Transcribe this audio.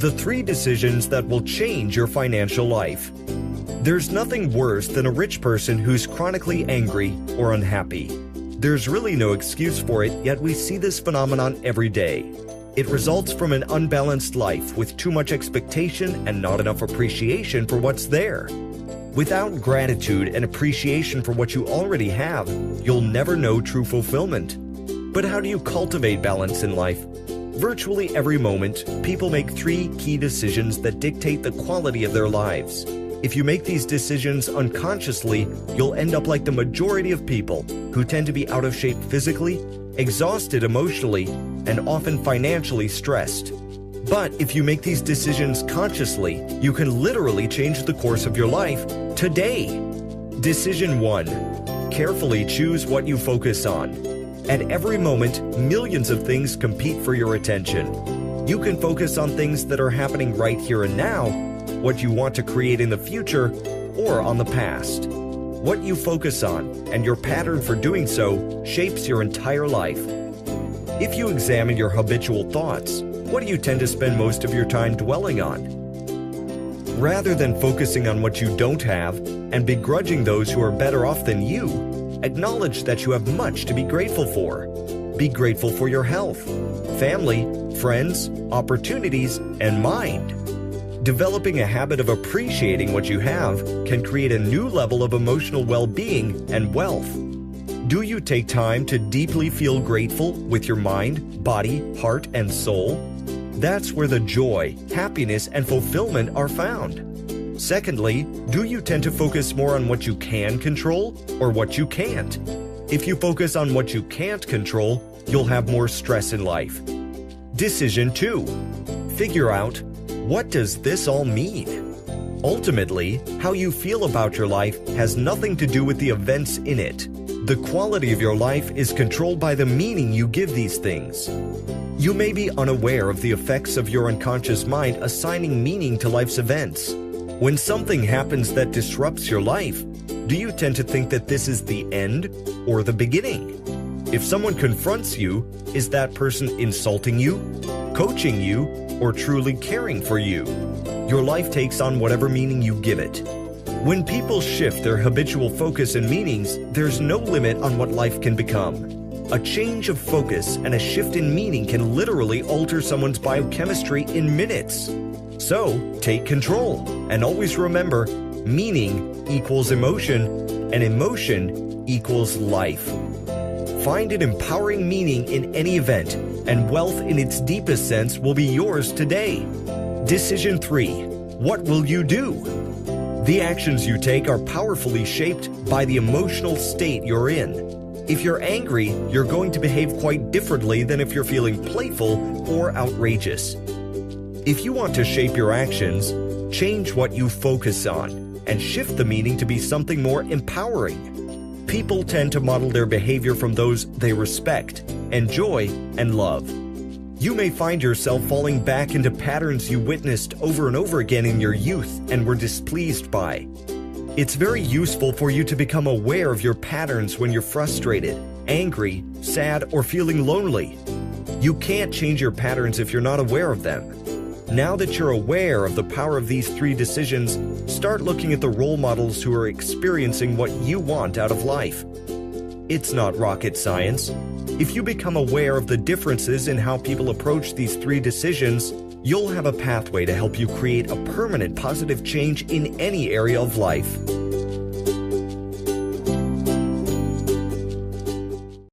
The 3 decisions that will change your financial life. There's nothing worse than a rich person who's chronically angry or unhappy. There's really no excuse for it, yet we see this phenomenon every day. It results from an unbalanced life with too much expectation and not enough appreciation for what's there. Without gratitude and appreciation for what you already have, you'll never know true fulfillment. But how do you cultivate balance in life? Virtually every moment, people make 3 key decisions that dictate the quality of their lives. If you make these decisions unconsciously, you'll end up like the majority of people who tend to be out of shape physically, exhausted emotionally, and often financially stressed. But if you make these decisions consciously, you can literally change the course of your life today. Decision 1. Carefully choose what you focus on. At every moment, millions of things compete for your attention. You can focus on things that are happening right here and now, what you want to create in the future, or on the past. What you focus on, and your pattern for doing so, shapes your entire life. If you examine your habitual thoughts, what do you tend to spend most of your time dwelling on? Rather than focusing on what you don't have and begrudging those who are better off than you, acknowledge that you have much to be grateful for. Be grateful for your health, family, friends, opportunities, and mind. Developing a habit of appreciating what you have can create a new level of emotional well-being and wealth. Do you take time to deeply feel grateful with your mind, body, heart, and soul? That's where the joy, happiness, and fulfillment are found. Secondly, do you tend to focus more on what you can control or what you can't? If you focus on what you can't control, you'll have more stress in life. Decision 2. Figure out, what does this all mean? Ultimately, how you feel about your life has nothing to do with the events in it. The quality of your life is controlled by the meaning you give these things. You may be unaware of the effects of your unconscious mind assigning meaning to life's events. When something happens that disrupts your life, do you tend to think that this is the end or the beginning? If someone confronts you, is that person insulting you, coaching you, or truly caring for you? Your life takes on whatever meaning you give it. When people shift their habitual focus and meanings, there's no limit on what life can become. A change of focus and a shift in meaning can literally alter someone's biochemistry in minutes. So, take control, and always remember, meaning equals emotion, and emotion equals life. Find an empowering meaning in any event, and wealth in its deepest sense will be yours today. Decision 3. What will you do? The actions you take are powerfully shaped by the emotional state you're in. If you're angry, you're going to behave quite differently than if you're feeling playful or outrageous. If you want to shape your actions, change what you focus on and shift the meaning to be something more empowering. People tend to model their behavior from those they respect, enjoy, and love. You may find yourself falling back into patterns you witnessed over and over again in your youth and were displeased by. It's very useful for you to become aware of your patterns when you're frustrated, angry, sad, or feeling lonely. You can't change your patterns if you're not aware of them. Now that you're aware of the power of these 3 decisions, start looking at the role models who are experiencing what you want out of life. It's not rocket science. If you become aware of the differences in how people approach these 3 decisions, you'll have a pathway to help you create a permanent positive change in any area of life.